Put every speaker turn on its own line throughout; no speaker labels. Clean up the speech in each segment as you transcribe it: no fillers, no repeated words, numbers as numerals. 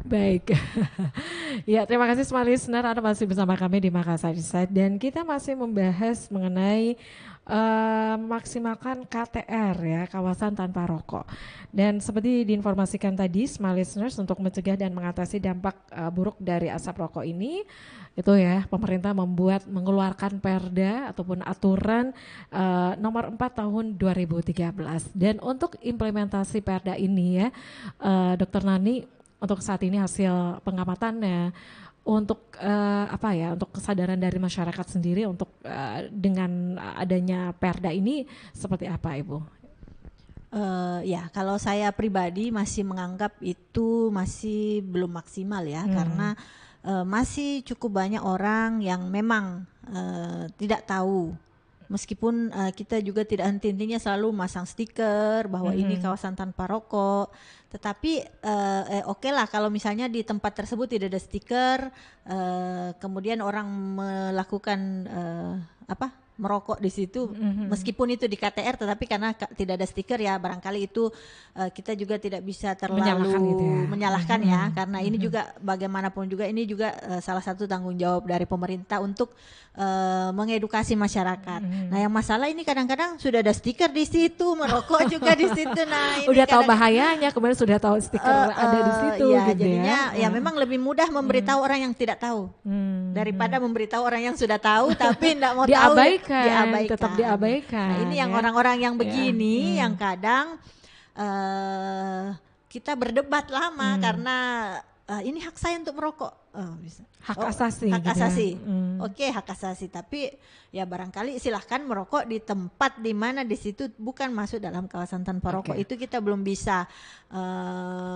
Baik. Ya, terima kasih semua listener, Anda masih bersama kami di Makassar Insight dan kita masih membahas mengenai maksimalkan KTR ya, kawasan tanpa rokok. Dan seperti diinformasikan tadi, smart listeners untuk mencegah dan mengatasi dampak buruk dari asap rokok ini, itu ya, pemerintah mengeluarkan perda ataupun aturan nomor 4 tahun 2013. Dan untuk implementasi perda ini ya, Dr. Nani, untuk saat ini hasil pengamatannya untuk apa ya, untuk kesadaran dari masyarakat sendiri untuk dengan adanya perda ini seperti apa Ibu?
Ya, kalau saya pribadi masih menganggap itu masih belum maksimal ya, karena masih cukup banyak orang yang memang tidak tahu. Meskipun kita juga tidak henti-hentinya selalu masang stiker bahwa ini kawasan tanpa rokok, tetapi oke lah kalau misalnya di tempat tersebut tidak ada stiker, kemudian orang melakukan merokok di situ, meskipun itu di KTR, tetapi karena tidak ada stiker ya barangkali itu kita juga tidak bisa terlalu menyalahkan ya, karena ini juga bagaimanapun juga ini juga salah satu tanggung jawab dari pemerintah untuk mengedukasi masyarakat. Nah, yang masalah ini kadang-kadang sudah ada stiker di situ, merokok juga di situ. Nah, ini
udah tahu bahayanya, kemudian sudah tahu stiker ada di situ.
Ya, gitu jadinya ya memang lebih mudah memberitahu orang yang tidak tahu daripada memberitahu orang yang sudah tahu tapi tidak mau tahu.
Tetap diabaikan.
Nah, ini yang orang-orang yang begini yang kadang kita berdebat lama karena ini hak saya untuk merokok.
Hak asasi.
Hak asasi. Oke, hak asasi. Tapi ya barangkali silahkan merokok di tempat di mana di situ bukan masuk dalam kawasan tanpa rokok. Itu kita belum bisa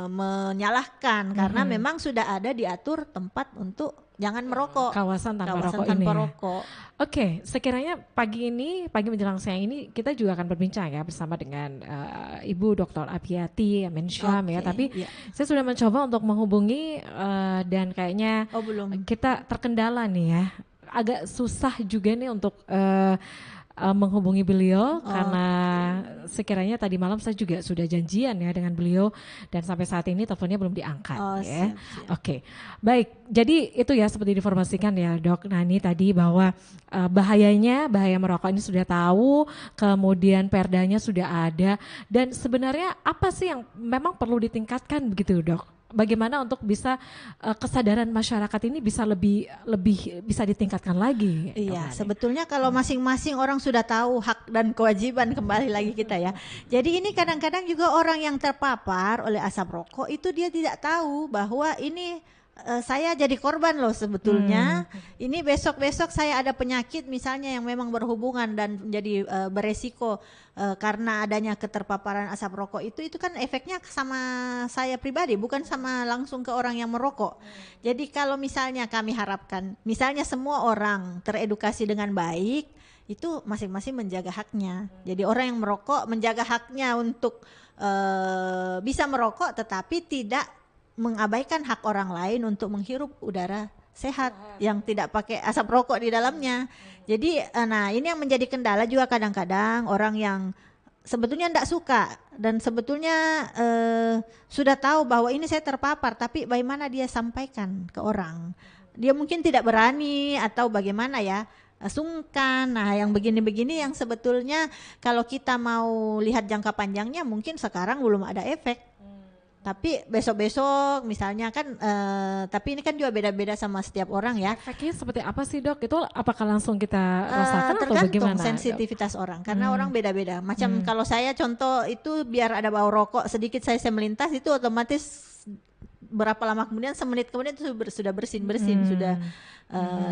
menyalahkan karena memang sudah ada diatur tempat untuk jangan merokok.
Kawasan tanpa rokok. Oke, sekiranya pagi menjelang siang ini kita juga akan berbincang ya bersama dengan Ibu Dr. Apiati Mensyam ya. Tapi saya sudah mencoba untuk menghubungi dan kayaknya kita terkendala nih ya. Agak susah juga nih untuk menghubungi beliau karena sekiranya tadi malam saya juga sudah janjian ya dengan beliau dan sampai saat ini teleponnya belum diangkat ya. Oke. Baik, jadi itu ya seperti diinformasikan ya Dok Nani tadi bahwa bahaya merokok ini sudah tahu, kemudian perdanya sudah ada dan sebenarnya apa sih yang memang perlu ditingkatkan begitu Dok? Bagaimana untuk bisa kesadaran masyarakat ini bisa lebih bisa ditingkatkan lagi?
Iya, sebetulnya kalau masing-masing orang sudah tahu hak dan kewajiban, kembali lagi kita ya. Jadi ini kadang-kadang juga orang yang terpapar oleh asap rokok itu dia tidak tahu bahwa ini saya jadi korban loh sebetulnya. Ini besok-besok saya ada penyakit misalnya yang memang berhubungan dan menjadi beresiko karena adanya keterpaparan asap rokok itu kan efeknya sama saya pribadi bukan sama langsung ke orang yang merokok. Jadi kalau misalnya kami harapkan misalnya semua orang teredukasi dengan baik, itu masing-masing menjaga haknya. Jadi orang yang merokok menjaga haknya untuk bisa merokok tetapi tidak mengabaikan hak orang lain untuk menghirup udara sehat yang tidak pakai asap rokok di dalamnya. Jadi nah ini yang menjadi kendala juga kadang-kadang orang yang sebetulnya tidak suka dan sebetulnya sudah tahu bahwa ini saya terpapar tapi bagaimana dia sampaikan ke orang. Dia mungkin tidak berani atau bagaimana ya, sungkan. Nah yang begini-begini yang sebetulnya kalau kita mau lihat jangka panjangnya mungkin sekarang belum ada efek. Tapi besok-besok misalnya kan, tapi ini kan juga beda-beda sama setiap orang ya.
Efeknya seperti apa sih Dok? Itu apakah langsung kita rasakan atau bagaimana?
Tergantung sensitivitas orang, karena orang beda-beda. Macam kalau saya contoh itu biar ada bau rokok sedikit saya melintas itu otomatis berapa lama kemudian semenit kemudian itu sudah bersin-bersin, sudah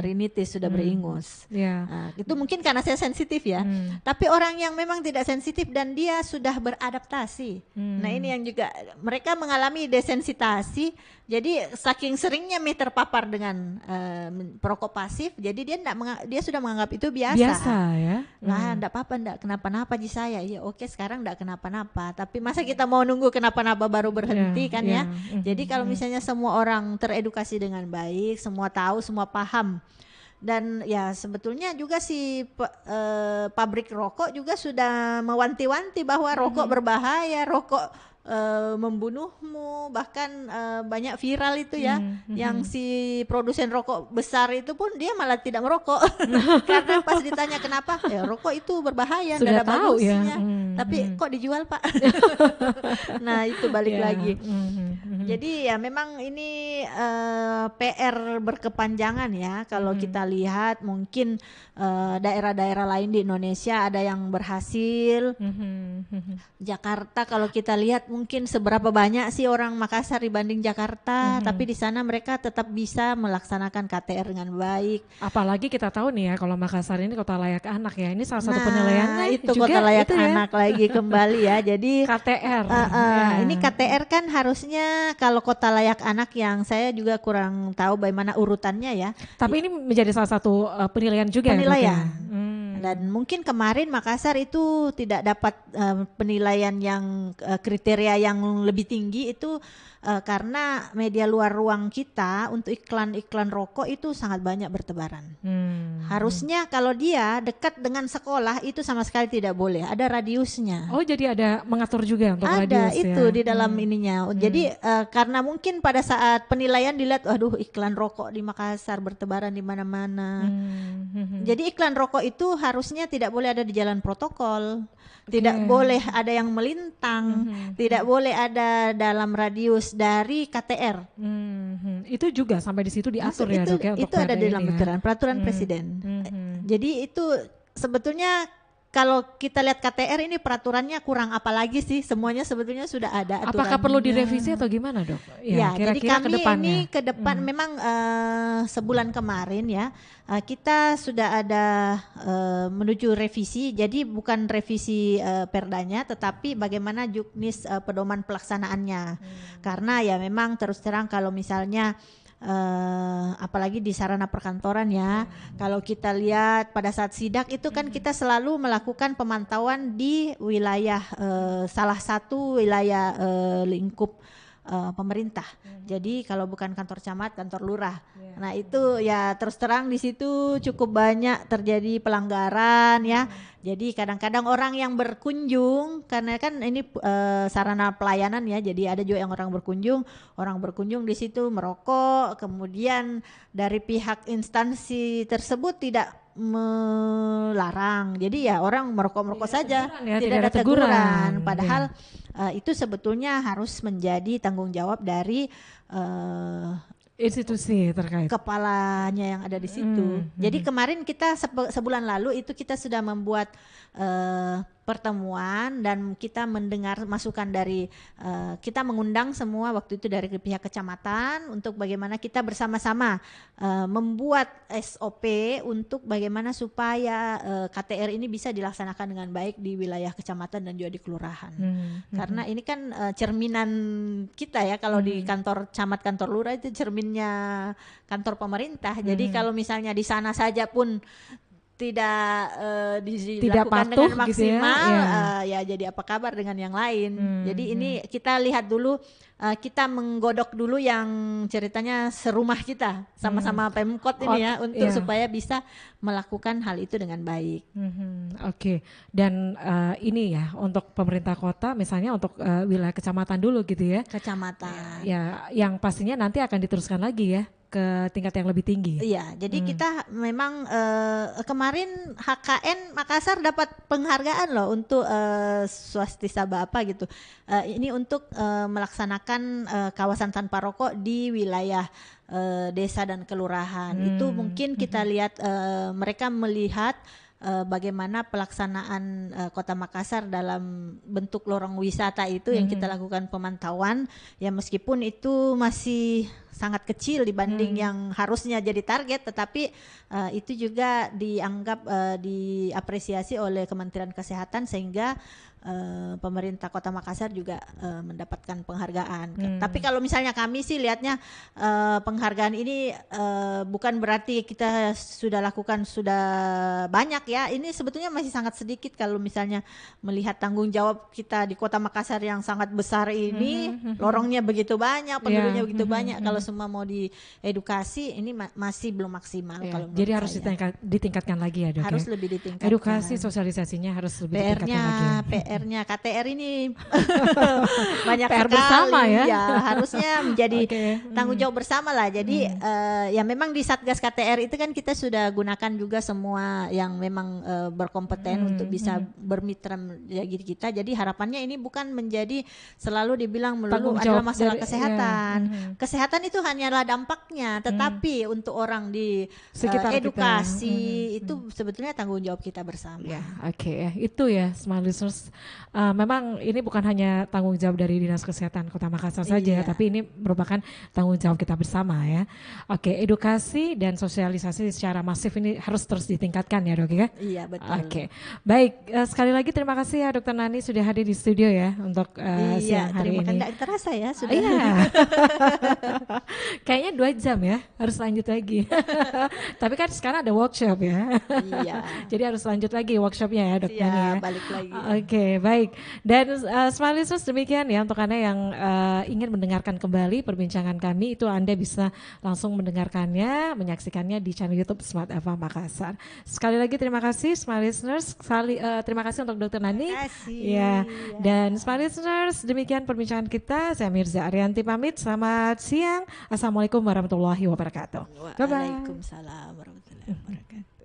rinitis, sudah beringus. Itu mungkin karena saya sensitif ya. Tapi orang yang memang tidak sensitif dan dia sudah beradaptasi. Nah ini yang juga mereka mengalami desensitasi. Jadi saking seringnya terpapar dengan perokok pasif, jadi dia sudah menganggap itu biasa.
Biasa ya.
Nah, enggak apa-apa, enggak kenapa-napa di saya. Ya oke, sekarang enggak kenapa-napa. Tapi masa kita mau nunggu kenapa-napa baru berhenti kan ya? Jadi kalau misalnya semua orang teredukasi dengan baik, semua tahu, semua paham. Dan ya sebetulnya juga si pabrik rokok juga sudah mewanti-wanti bahwa rokok berbahaya, rokok membunuhmu, bahkan banyak viral itu ya, yang si produsen rokok besar itu pun dia malah tidak merokok karena pas ditanya kenapa, ya rokok itu berbahaya,
sudah
tidak ada
tahu
bagusnya,
ya.
tapi kok dijual Pak. Nah itu balik lagi. Jadi ya memang ini PR berkepanjangan ya, kalau kita lihat mungkin daerah-daerah lain di Indonesia ada yang berhasil. Jakarta kalau kita lihat mungkin seberapa banyak sih orang Makassar dibanding Jakarta, tapi di sana mereka tetap bisa melaksanakan KTR dengan baik.
Apalagi kita tahu nih ya kalau Makassar ini kota layak anak ya, ini salah satu penilaiannya
itu
juga
kota layak
itu ya.
anak lagi kembali ya. Jadi
KTR.
Ini KTR kan harusnya kalau kota layak anak, yang saya juga kurang tahu bagaimana urutannya ya.
Tapi ini menjadi salah satu penilaian juga
penilaian.
ya.
Dan mungkin kemarin Makassar itu tidak dapat penilaian yang kriteria yang lebih tinggi itu karena media luar ruang kita untuk iklan-iklan rokok itu sangat banyak bertebaran. Harusnya kalau dia dekat dengan sekolah itu sama sekali tidak boleh, ada radiusnya.
Oh jadi ada mengatur juga untuk
ada
radius
itu
ya?
Di dalam ininya. Jadi karena mungkin pada saat penilaian dilihat, aduh iklan rokok di Makassar bertebaran di mana-mana. Jadi iklan rokok itu harusnya tidak boleh ada di jalan protokol, tidak boleh ada yang melintang, tidak boleh ada dalam radius dari KTR.
Itu juga sampai di situ diatur ya dok ya?
Itu ada di dalam peraturan presiden. Jadi itu sebetulnya kalau kita lihat KTR ini peraturannya kurang apa lagi sih, semuanya sebetulnya sudah ada aturannya.
Apakah perlu direvisi atau gimana dok?
Ya, jadi kami ini ke depan
Hmm.
memang sebulan kemarin ya kita sudah ada menuju revisi. Jadi bukan revisi perdanya, tetapi bagaimana juknis pedoman pelaksanaannya. Karena ya memang terus terang kalau misalnya apalagi di sarana perkantoran ya, kalau kita lihat pada saat sidak itu kan kita selalu melakukan pemantauan di wilayah salah satu wilayah lingkup pemerintah. Jadi kalau bukan kantor camat, kantor lurah. Nah itu ya terus terang di situ cukup banyak terjadi pelanggaran ya. Jadi kadang-kadang orang yang berkunjung, karena kan ini sarana pelayanan ya, jadi ada juga yang orang berkunjung di situ merokok, kemudian dari pihak instansi tersebut tidak melarang, jadi ya orang merokok saja, tidak ada teguran. Padahal itu sebetulnya harus menjadi tanggung jawab dari
institusi terkait
kepalanya yang ada di situ. Jadi kemarin kita sebulan lalu itu kita sudah membuat pertemuan dan kita mendengar masukan dari kita mengundang semua waktu itu dari pihak kecamatan untuk bagaimana kita bersama-sama membuat SOP untuk bagaimana supaya KTR ini bisa dilaksanakan dengan baik di wilayah kecamatan dan juga di kelurahan. Karena ini kan cerminan kita ya, kalau di kantor camat, kantor lurah itu cerminnya kantor pemerintah. Jadi kalau misalnya di sana saja pun tidak dilakukan dengan maksimal,
gitu
ya jadi apa kabar dengan yang lain. Jadi ini kita lihat dulu, kita menggodok dulu yang ceritanya serumah kita sama-sama Pemkot ini ya, untuk supaya bisa melakukan hal itu dengan baik.
Oke. Dan ini ya untuk pemerintah kota misalnya untuk wilayah kecamatan dulu gitu ya.
Kecamatan.
Ya, yang pastinya nanti akan diteruskan lagi ya ke tingkat yang lebih tinggi.
Iya, jadi kita memang kemarin HKN Makassar dapat penghargaan loh untuk Swastisaba apa gitu. Ini untuk melaksanakan kawasan tanpa rokok di wilayah desa dan kelurahan. Itu mungkin kita lihat mereka melihat bagaimana pelaksanaan Kota Makassar dalam bentuk lorong wisata itu yang kita lakukan pemantauan, ya meskipun itu masih sangat kecil dibanding yang harusnya jadi target, tetapi itu juga dianggap diapresiasi oleh Kementerian Kesehatan sehingga pemerintah Kota Makassar juga mendapatkan penghargaan. Tapi kalau misalnya kami sih lihatnya penghargaan ini bukan berarti kita sudah lakukan sudah banyak ya. Ini sebetulnya masih sangat sedikit kalau misalnya melihat tanggung jawab kita di Kota Makassar yang sangat besar ini, lorongnya begitu banyak, penduduknya begitu banyak. Kalau semua mau diedukasi, ini masih belum maksimal. Kalau
jadi harus ditingkatkan lagi ya, Dok.
Harus lebih ditingkatkan.
Edukasi sosialisasinya harus lebih ditingkatkan lagi.
PR-nya KTR ini banyak
PR
sekali.
Bersama ya.
Harusnya menjadi tanggung jawab bersama lah. Jadi ya memang di Satgas KTR itu kan kita sudah gunakan juga semua yang memang berkompeten untuk bisa bermitra menjadi kita. Jadi harapannya ini bukan menjadi selalu dibilang melulu adalah masalah kesehatan. Kesehatan itu hanyalah dampaknya, tetapi untuk orang di sekitar edukasi itu sebetulnya tanggung jawab kita bersama.
Ya, itu ya, Smart Listeners. Memang ini bukan hanya tanggung jawab dari Dinas Kesehatan Kota Makassar saja, tapi ini merupakan tanggung jawab kita bersama ya. Edukasi dan sosialisasi secara masif ini harus terus ditingkatkan ya, Dok ya.
Iya, betul.
Baik, sekali lagi terima kasih ya Dokter Nani sudah hadir di studio ya untuk siang hari ini.
Tidak terasa ya sudah.
Kayaknya 2 jam ya, harus lanjut lagi. Tapi kan sekarang ada workshop ya.
Iya.
Jadi harus lanjut lagi workshopnya ya, Dokter Nani ya.
Balik lagi.
Baik. Dan Smart Listeners, demikian ya untuk Anda yang ingin mendengarkan kembali perbincangan kami, itu Anda bisa langsung mendengarkannya, menyaksikannya di channel YouTube Smart FM Makassar. Sekali lagi terima kasih Smart Listeners. Terima kasih untuk Dokter Nani.
Terima kasih.
Ya. Dan Smart Listeners, demikian perbincangan kita. Saya Mirza Arianti pamit. Selamat siang. Assalamualaikum warahmatullahi wabarakatuh.
Waalaikumsalam warahmatullahi wabarakatuh.